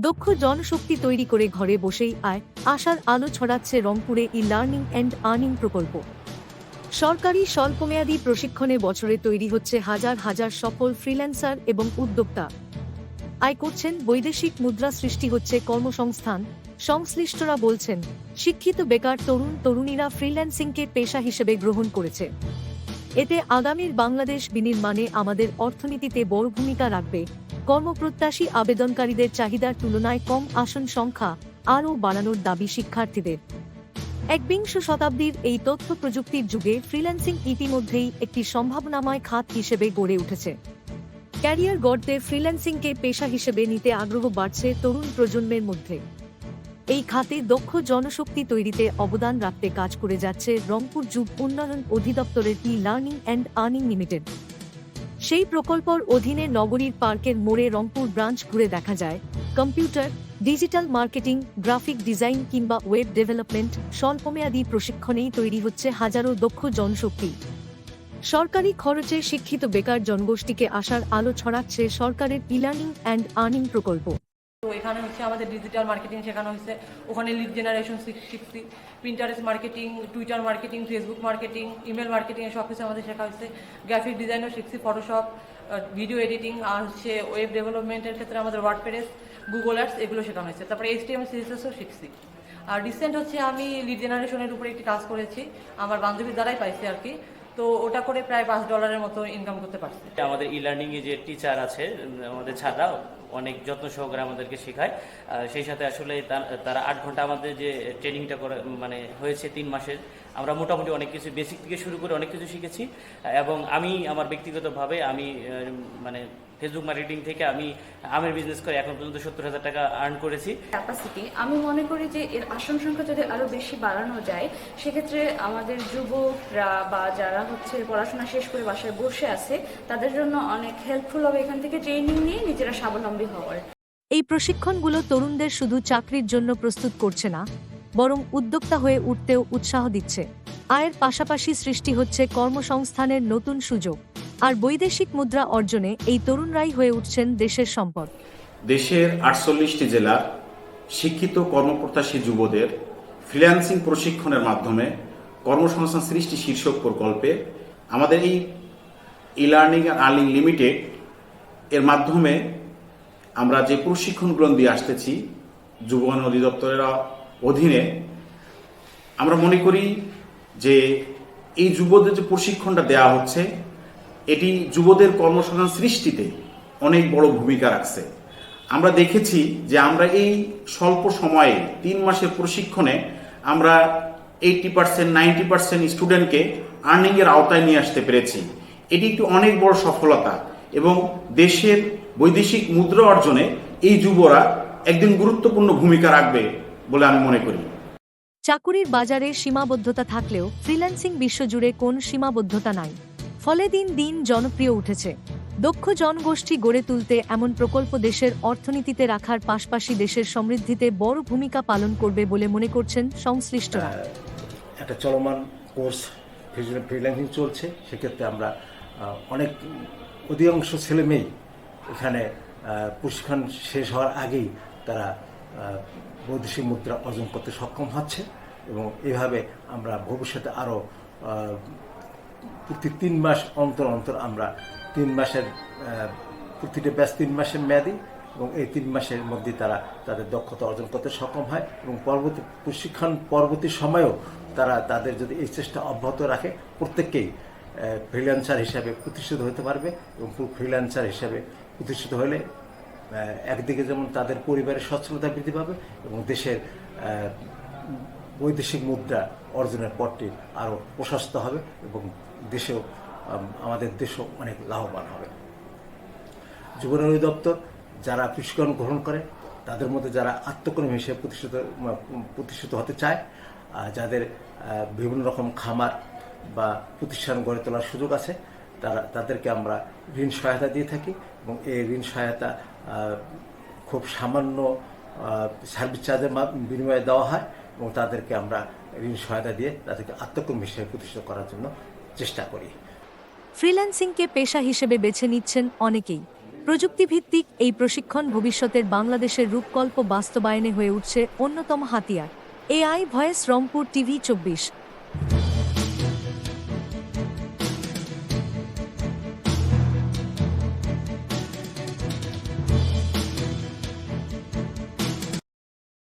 দক্ষ জনশক্তি তৈরি করে ঘরে বসেই আশার আলো ছড়াচ্ছে রংপুরে ই-লার্নিং অ্যান্ড আর্নিং প্রকল্প। সরকারি স্বল্পমেয়াদী প্রশিক্ষণে বছরে তৈরি হচ্ছে হাজার হাজার সফল ফ্রিল্যান্সার এবং উদ্যোক্তা। আয় করছেন বৈদেশিক মুদ্রা, সৃষ্টি হচ্ছে কর্মসংস্থান। সংশ্লিষ্টরা বলছেন, শিক্ষিত বেকার তরুণ তরুণীরা ফ্রিল্যান্সিংকে পেশা হিসেবে গ্রহণ করেছে। এতে আগামীর বাংলাদেশ বিনির্মাণে আমাদের অর্থনীতিতে বড় ভূমিকা রাখবে। কর্মপ্রত্যাশী আবেদনকারীদের চাহিদার তুলনায় কম আসন সংখ্যা আরও বাড়ানোর দাবি শিক্ষার্থীদের। একবিংশ শতাব্দীর এই তথ্য প্রযুক্তির যুগে ফ্রিল্যান্সিং ইতিমধ্যেই একটি সম্ভাবনাময় খাত হিসেবে গড়ে উঠেছে। ক্যারিয়ার গড়তে ফ্রিল্যান্সিংকে পেশা হিসেবে নিতে আগ্রহ বাড়ছে তরুণ প্রজন্মের মধ্যে। এই খাতে দক্ষ জনশক্তি তৈরিতে অবদান রাখতে কাজ করে যাচ্ছে রংপুর যুব উন্নয়ন অধিদপ্তরের ই-লার্নিং অ্যান্ড আর্নিং লিমিটেড। সেই প্রকল্পর অধীনে নগরীর পার্কের মোড়ে রংপুর ব্রাঞ্চ ঘুরে দেখা যায়, computer, digital marketing, graphic design কিংবা ওয়েব ডেভেলপমেন্ট স্বল্পমেয়াদী প্রশিক্ষণেই তৈরি হচ্ছে হাজারো দক্ষ জনশক্তি। সরকারি খরচে শিক্ষিত বেকার জনগোষ্ঠীকে আশার আলো ছড়াচ্ছে সরকারের ই-লার্নিং অ্যান্ড আর্নিং প্রকল্প। তো এখানে হচ্ছে আমাদের ডিজিটাল মার্কেটিং শেখানো হয়েছে, ওখানে লিড জেনারেশন শিখছি, Pinterest marketing, Twitter marketing, Facebook marketing, email marketing, সব কিছু আমাদের শেখা হয়েছে। গ্রাফিক ডিজাইনও শিখছি, ফটোশপ, ভিডিও এডিটিং, আর হচ্ছে ওয়েব ডেভেলপমেন্টের ক্ষেত্রে আমাদের ওয়ার্ডপ্রেস, গুগল অ্যাডস এগুলো শেখানো হয়েছে। তারপরে HTML CSSও শিখছি। আর রিসেন্ট হচ্ছে আমি লিড জেনারেশনের উপরে একটি কাজ করেছি, আমার বান্ধবীর দ্বারাই পাইছি আর কি। তো ওটা করে প্রায় $5 মতো ইনকাম করতে পারছি। আমাদের ই-লার্নিং এ যে টিচার আছে আমাদের ছাড়া অনেক যত্ন সহকারে আমাদেরকে শেখায়। সেই সাথে আসলে তারা 8 ঘন্টা আমাদের যে ট্রেনিংটা করে মানে হয়েছে 3 মাসের, আমরা মোটামুটি অনেক কিছু বেসিক থেকে শুরু করে অনেক কিছু শিখেছি। এবং আমি আমার ব্যক্তিগতভাবে আমি মানে ফেসবুক মার্কেটিং থেকে আমি আমের বিজনেস করে এখন পর্যন্ত 70,000 টাকা আর্ন করেছি। ক্যাপাসিটি আমি মনে করি যে এর আসন সংখ্যা যদি আরো বেশি বাড়ানো যায়, সেক্ষেত্রে আমাদের যুবকরা বা যারা হচ্ছে পড়াশোনা শেষ করে বাসায় বসে আছে তাদের জন্য অনেক হেল্পফুল হবে এখান থেকে ট্রেনিং নিয়ে নিজেরা স্বাবলম্বী হওয়ার। এই প্রশিক্ষণগুলো তরুণদের শুধু চাকরির জন্য প্রস্তুত করছে না, বরং উদ্যোক্তা হয়ে উঠতেও উৎসাহ দিচ্ছে। আয়ের পাশাপাশি সৃষ্টি হচ্ছে কর্মসংস্থানের নতুন সুযোগ, আর বৈদেশিক মুদ্রা অর্জনে এই তরুণরাই হয়ে উঠছেন দেশের সম্পদ। দেশের 48টি জেলার শিক্ষিত কর্মপ্রত্যাশী যুবদের ফ্রিল্যান্সিং প্রশিক্ষণের মাধ্যমে কর্মসংস্থান সৃষ্টি শীর্ষক প্রকল্পে আমাদের এই ই-লার্নিং অ্যান্ড আর্নিং লিমিটেড এর মাধ্যমে আমরা যে প্রশিক্ষণগুলো দিয়ে আসতেছি যুব উন্নয়ন অধিদপ্তরের অধীনে, আমরা মনে করি যে এই যুবদের যে প্রশিক্ষণটা দেওয়া হচ্ছে এটি যুবদের কর্মসংস্থান সৃষ্টিতে অনেক বড় ভূমিকা রাখছে। আমরা দেখেছি যে আমরা এই স্বল্প সময়ে 3 মাসের প্রশিক্ষণে আমরা 80% 90% স্টুডেন্টকে আর্নিংয়ের আওতায় নিয়ে আসতে পেরেছি। এটি একটি অনেক বড় সফলতা এবং দেশের বৈদেশিক মুদ্রা অর্জনে এই যুবরা একদিন গুরুত্বপূর্ণ ভূমিকা রাখবে বলে আমি মনে করি। চাকুরির বাজারে সীমাবদ্ধতা থাকলেও ফ্রিল্যান্সিং বিশ্বজুড়ে কোন সীমাবদ্ধতা নাই, ফলে দিন দিন জনপ্রিয় উঠেছে। দক্ষ জনগোষ্ঠী গড়ে তুলতে এমন প্রকল্প দেশের অর্থনীতিতে রাখার পাশাপাশি দেশের সমৃদ্ধিতে বড় ভূমিকা পালন করবে বলে মনে করছেন সংশ্লিষ্টরা। একটা চলমান কোর্স ফ্রিল্যান্সিং চলছে, সেক্ষেত্রে আমরা অনেক অধিকাংশ ছেলেমেয়েই এখানে প্রশিক্ষণ শেষ হওয়ার আগেই তারা বৈদেশিক মুদ্রা অর্জন করতে সক্ষম হচ্ছে এবং এভাবে আমরা ভবিষ্যতে আরও প্রতি 3 মাস অন্তর অন্তর আমরা 3 মাসের প্রতিটা ব্যাচ 3 মাসের মেয়াদি এবং এই 3 মাসের মধ্যে তারা তাদের দক্ষতা অর্জন করতে সক্ষম হয় এবং পরবর্তী প্রশিক্ষণ পরবর্তী সময়েও তারা তাদের যদি এই চেষ্টা অব্যাহত রাখে প্রত্যেককেই ফ্রিল্যান্সার হিসাবে প্রতিষ্ঠিত হতে পারবে এবং ফ্রিল্যান্সার হিসাবে প্রতিষ্ঠিত হলে একদিকে যেমন তাদের পরিবারের সচ্ছলতা বৃদ্ধি পাবে এবং দেশের বৈদেশিক মুদ্রা অর্জনের পথটি আরও প্রশস্ত হবে এবং দেশেও আমাদের দেশও অনেক লাভবান হবে। যুব উন্নয়ন অধিদপ্তর যারা প্রশিক্ষণ গ্রহণ করে তাদের মধ্যে যারা আত্মকর্মী হিসেবে প্রতিষ্ঠিত হতে চায়, যাদের বিভিন্ন রকম খামার বা প্রতিষ্ঠান গড়ে তোলার সুযোগ আছে, তাদেরকে আমরা ঋণ সহায়তা দিয়ে থাকি এবং এই ঋণ সহায়তা খুব সামান্য সার্ভিস চার্জের বিনিময়ে দেওয়া হয় এবং তাদেরকে আমরা ঋণ সহায়তা দিয়ে তাদেরকে আত্মকর্মী হিসেবে প্রতিষ্ঠিত করার জন্য চেষ্টা করি। ফ্রিল্যান্সিংকে পেশা হিসেবে বেছে নিচ্ছেন অনেকেই, প্রযুক্তিভিত্তিক এই প্রশিক্ষণ ভবিষ্যতের বাংলাদেশের রূপকল্প বাস্তবায়নে হয়ে উঠছে অন্যতম হাতিয়ার। AI voice Rangpur TV 24।